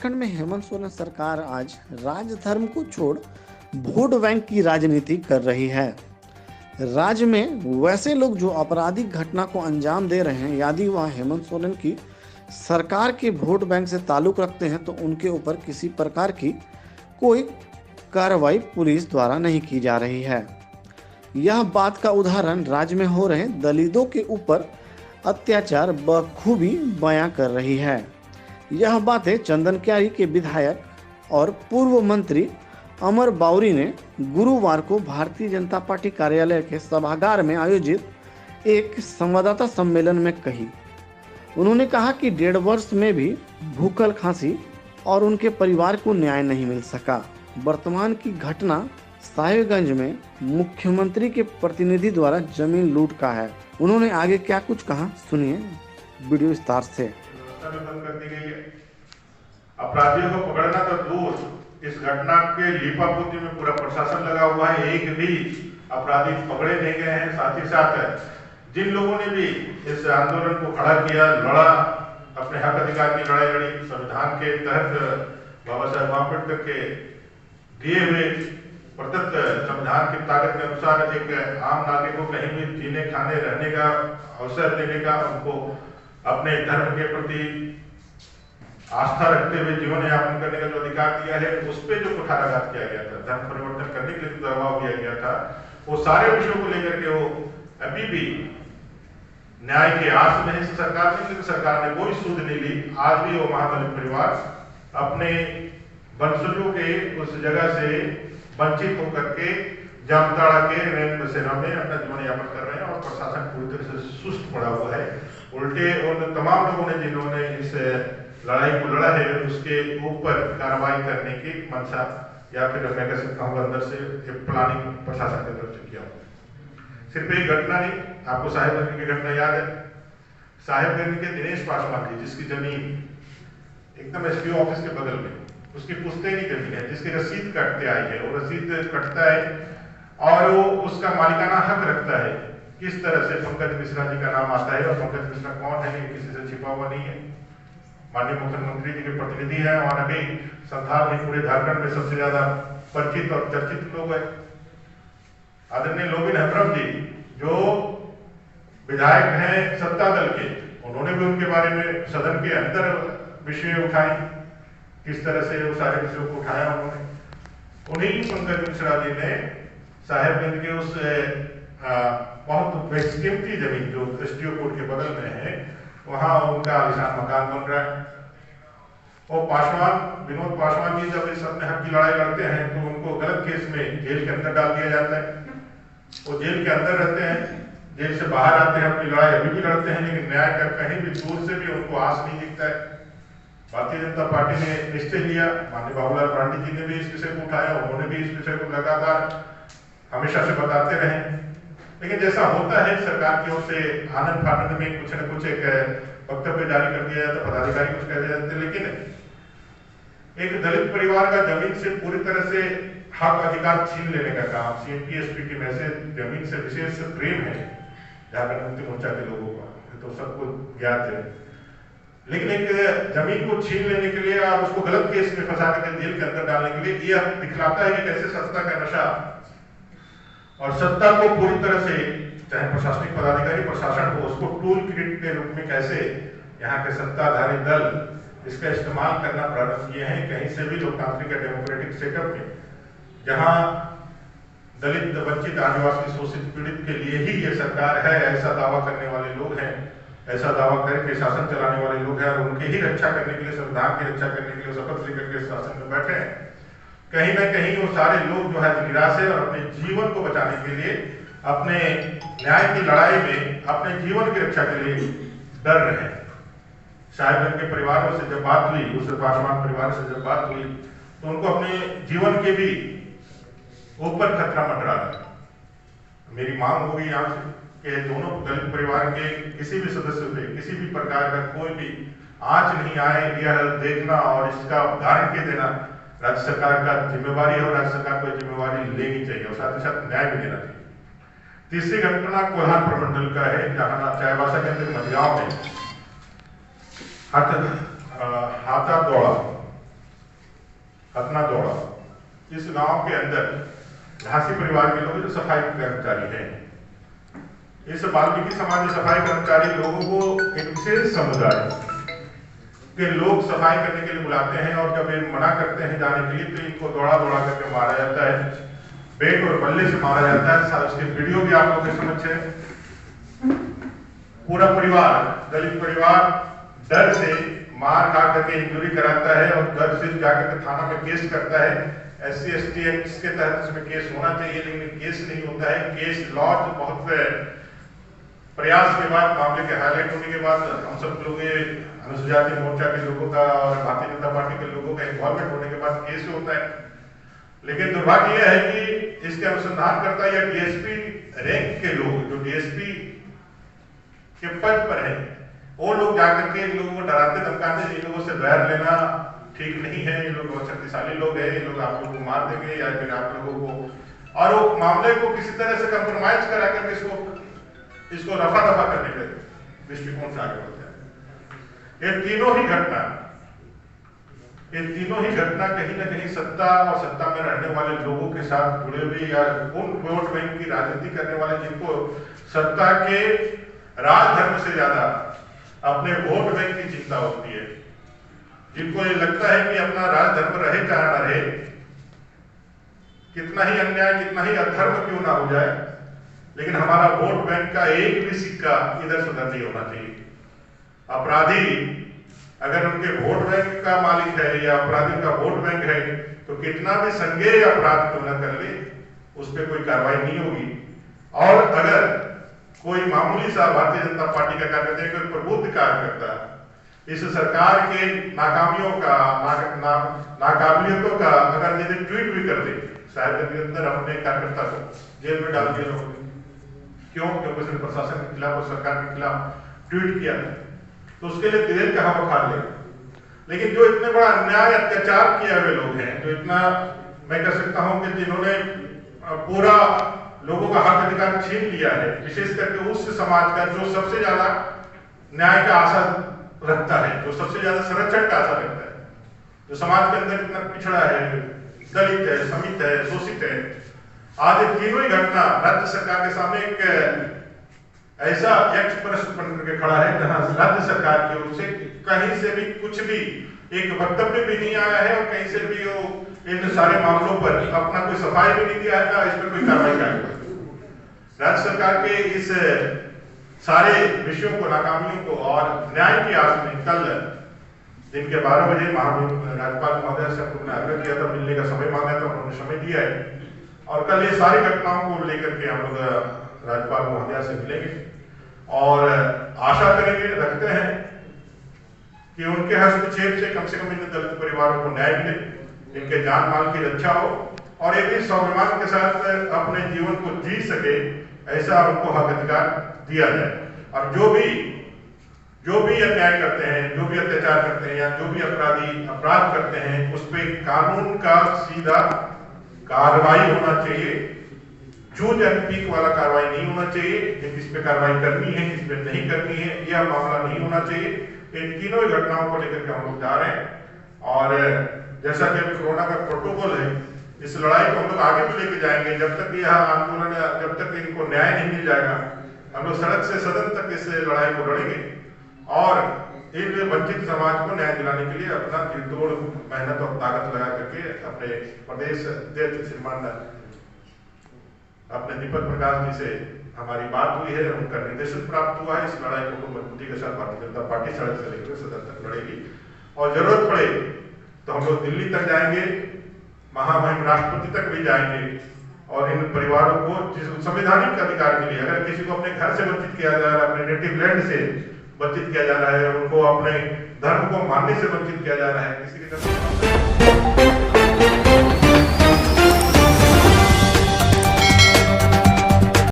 झारखंड में हेमंत सोरेन सरकार आज राजधर्म को छोड़ वोट बैंक की राजनीति कर रही है। राज्य में वैसे लोग जो आपराधिक घटना को अंजाम दे रहे हैं, यदि वह हेमंत सोरेन की सरकार के वोट बैंक से ताल्लुक रखते हैं तो उनके ऊपर किसी प्रकार की कोई कार्रवाई पुलिस द्वारा नहीं की जा रही है। यह बात का उदाहरण राज्य में हो रहे दलितों के ऊपर अत्याचार बखूबी बयां कर रही है। यह बातें चंदनक्यारी के विधायक और पूर्व मंत्री अमर बाउरी ने गुरुवार को भारतीय जनता पार्टी कार्यालय के सभागार में आयोजित एक संवाददाता सम्मेलन में कही। उन्होंने कहा कि 1.5 वर्ष में भी भूखल खांसी और उनके परिवार को न्याय नहीं मिल सका। वर्तमान की घटना साहिबगंज में मुख्यमंत्री के प्रतिनिधि द्वारा जमीन लूट का है। उन्होंने आगे क्या कुछ कहा, सुनिए वीडियो विस्तार से। अपराधियों को पकड़ना तो दूर, इस घटना के लीपापोती में पूरा प्रशासन लगा हुआ है। एक भी अपराधी पकड़े नहीं गए हैं। साथ ही साथ जिन लोगों ने भी इस आंदोलन को खड़ा किया, लड़ा, अपने हक अधिकार की लड़ाई लड़ी, संविधान के तहत बाबा साहेब अम्बेडकर के दिए हुए प्रदत्त संविधान की ताकत के अनुसार एक आम नागरिक को कहीं भी जीने, खाने, रहने का अवसर देने का, उनको अपने धर्म के प्रति आस्था रखते हुए जीवन यापन करने का जो अधिकार दिया है, उस पर जो कुठाराघात किया गया था, धर्म परिवर्तन करने के लिए दबाव दिया गया था, वो सारे विषयों को लेकर के वो अभी भी न्याय के आस में है सरकार ने, लेकिन सरकार ने कोई सूद नहीं ली। आज भी वो महादलित परिवार अपने वंशजों के उस जगह से वंचित होकर के जामताड़ा के रेल बसेरा में अपना जीवन यापन कर रहे हैं और प्रशासन पूरी तरह से सुस्त पड़ा हुआ है। उल्टे उन तमाम लोगों ने जिन्होंने इस लड़ाई को लड़ा है, उसके ऊपर कार्रवाई करने की मंशा या फिर मैं कह सकता हूँ अंदर से प्लानिंग प्रशासन की तरफ से किया। सिर्फ एक घटना नहीं, आपको साहिबगंज की घटना याद है। साहिबगंज के दिनेश पासवान की, जिसकी जमीन एकदम एसपीओ ऑफिस के बगल में, उसकी पुश्तैनी जमीन है, जिसकी रसीद कटते आई है, वो रसीद कटता है और वो उसका मालिकाना हक रखता है। किस तरह से पंकज मिश्रा जी का नाम आता है और पंकज मिश्रा कौन है, ये किसी से छिपा हुआ नहीं है। माननीय मुख्यमंत्री जी के प्रतिनिधि हैं और अभी संथाल में पूरे झारखंड में सबसे ज्यादा परिचित और चर्चित लोग हैं। आदरणीय लोबिन हेम्ब्रम जी जो विधायक हैं सत्ता दल के, उन्होंने भी उनके बारे में सदन के अंदर विषय उठाए। किस तरह से वो सारे विषयों को उठाया उन्होंने। उन्हीं पंकज मिश्रा जी ने साहिबगंज के उस बहुत बेशकीमती जमीन जो एसडीओ कोर्ट के बगल में है, वहां उनका आलिशान मकान बन रहा है। और पासवान, विनोद पासवान जी जब इस अपने हक की लड़ाई लड़ते हैं तो उनको गलत केस में जेल के अंदर डाल दिया जाता है। वो जेल के अंदर रहते हैं, जेल से बाहर आते हैं, अपनी लड़ाई अभी भी लड़ते हैं, लेकिन न्याय का कहीं भी दूर से भी उनको आस नहीं दिखता है। भारतीय जनता पार्टी ने निश्चय लिया, माननीय बाबूलाल पांडे जी ने भी इस विषय को उठाया, उन्होंने भी इस विषय को लगातार हमेशा से बताते रहे। लेकिन जैसा होता है सरकार की ओर से आनंद फानंद में कुछ न कुछ एक वक्तव्य जारी कर दिया जाता, पदाधिकारी कुछ कह जाते, लेकिन एक दलित परिवार का जमीन से पूरी तरह से हक अधिकार छीन लेने का काम सीएमपी की मैसेज जमीन से विशेष प्रेम है झारखंड मुक्ति मोर्चा के लोगों का, तो सबको ज्ञात है। लेकिन एक जमीन को छीन लेने के लिए और उसको गलत केस में फंसा कर जेल के अंदर डालने के लिए यह दिखलाता है कि कैसे सत्ता का नशा और सत्ता को पूरी तरह से, चाहे प्रशासनिक पदाधिकारी प्रशासन हो, उसको टूल किट के रूप में कैसे यहाँ के सत्ताधारी दल इसका इस्तेमाल करना प्रारंभ किए हैं। कहीं से भी लोकतांत्रिक या डेमोक्रेटिक सेटअप में जहां दलित, वंचित, आदिवासी, शोषित, पीड़ित के लिए ही ये सरकार है, ऐसा दावा करने वाले लोग हैं, ऐसा दावा करके शासन चलाने वाले लोग हैं और उनकी ही रक्षा करने के लिए, संविधान की रक्षा करने के लिए शपथ लेकर के शासन में बैठे हैं। कहीं ना कहीं वो सारे लोग जो है निराश है और अपने जीवन को बचाने के लिए, अपने न्याय की लड़ाई में अपने जीवन की रक्षा के लिए डर रहे हैं। साहिबगंज के परिवारों से जब बात हुई, दूसरे पासवान परिवार से जब बात हुई, तो उनको अपने जीवन के भी ऊपर खतरा मंडरा रहा। मेरी मांग होगी यहाँ से कि दोनों दलित परिवार के किसी भी सदस्य पे किसी भी प्रकार का कोई भी आंच नहीं आए, यह देखना और इसका उदाहरण के देना राज्य सरकार का जिम्मेवारी है और राज्य सरकार को जिम्मेवारी लेनी चाहिए और साथ ही साथ न्याय भी देना चाहिए। तीसरी घटना कोल्हान प्रमंडल का है, जहां चाईबासा के अंदर मझगांव में हाथा दौड़ा हथना दौड़ा। इस गांव के अंदर झांसी परिवार के लोग जो सफाई कर्मचारी हैं, इस वाल्मीकि समाज के सफाई कर्मचारी लोगों को एक विशेष समुदाय के लोग सफाई करने के लिए बुलाते हैं और जब ये मना करते हैं जाने के लिए तो इनको दौड़ा दौड़ा करके मारा जाता है, बेट और बल्ले से मारा जाता है। उसके वीडियो भी आप लोगों के समक्ष है। पूरा परिवार, दलित परिवार डर से मार खा करके इंजरी कराता है और डर से जाकर के थाना में केस करता है। SC/ST एक्ट के तहत इसमें केस होना चाहिए, लेकिन केस नहीं होता है। केस लॉज बहुत प्रयास के बाद, मामले के हाईलाइट होने के बाद हम सब लोग अनुसूचित जाति मोर्चा के लोगों का और भारतीय जनता पार्टी के लोगों का इन्वॉल्वमेंट होने के बाद केस होता है। लेकिन दुर्भाग्य यह है कि इसके अनुसंधानकर्ता या DSP रैंक के लोग, जो DSP के पद पर है, वो लोग जाकर के इन लोगों को डराते धमकाते, इन लोगों से बैर लेना ठीक नहीं है, ये लोग बहुत शक्तिशाली लोग हैं, ये लोग आप लोगों को मार देंगे या फिर आप लोगों को, और वो मामले को किसी तरह से कंप्रोमाइज करा करके इसको रफा दफा करने के दृष्टिकोण से आगे बढ़ते हैं। ये तीनों ही घटना कहीं ना कहीं सत्ता और सत्ता में रहने वाले लोगों के साथ जुड़े हुए या उन वोट बैंक की राजनीति करने वाले जिनको सत्ता के राजधर्म से ज्यादा अपने वोट बैंक की चिंता होती है, जिनको ये लगता है कि अपना राजधर्म रहे चाहे न रहे, कितना ही अन्याय कितना ही अधर्म क्यों ना हो जाए, लेकिन हमारा वोट बैंक का एक भी सिक्का इधर से उधर नहीं होना चाहिए। अपराधी अगर उनके वोट बैंक का मालिक है या अपराधी का वोट बैंक है तो कितना भी संज्ञेय अपराध क्यों न कर ले, उस पर कोई कार्रवाई नहीं होगी। और अगर कोई मामूली सा भारतीय जनता पार्टी का कार्यकर्ता, कोई प्रबुद्ध कार्यकर्ता इस सरकार के नाकामियों का नाकाबिलियतों का अगर यदि ट्वीट भी कर दे, शायद के अंदर अपने कार्यकर्ता को जेल में डाल दिया लोगों ने, क्यों? क्योंकि उसने प्रशासन के खिलाफ और सरकार के खिलाफ ट्वीट किया, तो उसके लिए दिल कहाँ वो खा ले। लेकिन जो इतने बड़ा अन्याय अत्याचार किए हुए लोग हैं, जो इतना मैं कह सकता हूं कि जिन्होंने पूरा लोगों का हक अधिकार छीन लिया है, विशेष करके उस समाज का जो सबसे ज्यादा न्याय का आशा रखता है, जो सबसे ज्यादा संरक्षण का आशा रखता है, जो समाज के अंदर इतना पिछड़ा है, दलित है, समित है, शोषित है। आज ये तीनों ही घटना राज्य सरकार के सामने एक ऐसा यक्ष प्रश्न बन करके खड़ा है जहां राज्य सरकार की ओर से कहीं से भी कुछ भी एक वक्तव्य भी नहीं आया है और कहीं से भी वो इन सारे मामलों पर अपना कोई सफाई भी नहीं दिया है, इस पर कोई कार्रवाई का। राज्य सरकार के इस सारे विषयों को, नाकामियों को और न्याय की आस में कल दिन के 12 बजे राज्यपाल महोदय से हम लोग ने आग्रह किया था, मिलने का समय मांगा था, उन्होंने समय दिया है और कल ये सारी घटनाओं को लेकर के हम लोग राज्यपाल महोदय से मिलेंगे और आशा करेंगे, रखते हैं कि उनके हस्तक्षेप से कम इन दलित परिवारों को न्याय मिले, इनके जान माल की रक्षा हो और एक भी स्वाभिमान के साथ अपने जीवन को जी सके, ऐसा उनको हक अधिकार दिया जाए। और जो भी अन्याय करते हैं, जो भी अत्याचार करते हैं या जो भी अपराधी अपराध करते हैं, उस पर कानून का सीधा कार्रवाई होना चाहिए। जूझ एंड पीक वाला कार्रवाई नहीं होना चाहिए कि किस पे कार्रवाई करनी है, किस पे नहीं करनी है, यह मामला नहीं होना चाहिए। इन तीनों घटनाओं को लेकर के हम लोग जा रहे हैं और जैसा कि अभी कोरोना का प्रोटोकॉल है, इस लड़ाई को हम लोग आगे भी लेके जाएंगे जब तक यह आंदोलन, जब तक इनको न्याय नहीं मिल जाएगा। हम लोग सड़क से सदन तक इस लड़ाई को लड़ेंगे और इन वंचित समाज को न्याय दिलाने के लिए अपना दिलतोड़ मेहनत और ताकत लगा करके अपने प्रदेश अध्यक्ष श्रीमान अपने दीपक प्रकाश जी से हमारी बात हुई है, उनका निर्देशन प्राप्त हुआ है। इस लड़ाई को मजबूती के साथ भारतीय जनता पार्टी सड़क से लेकर सदन तक लड़ेगी और जरूरत पड़े तो हम लोग दिल्ली तक जाएंगे, महामहिम राष्ट्रपति तक भी जाएंगे और इन परिवारों को जिस संवैधानिक अधिकार के लिए, अगर किसी को अपने घर से वंचित किया जा रहा है, अपने नेटिव लैंड से वंचित किया जा रहा है, उनको अपने धर्म को मानने से वंचित किया जा रहा है, किसी की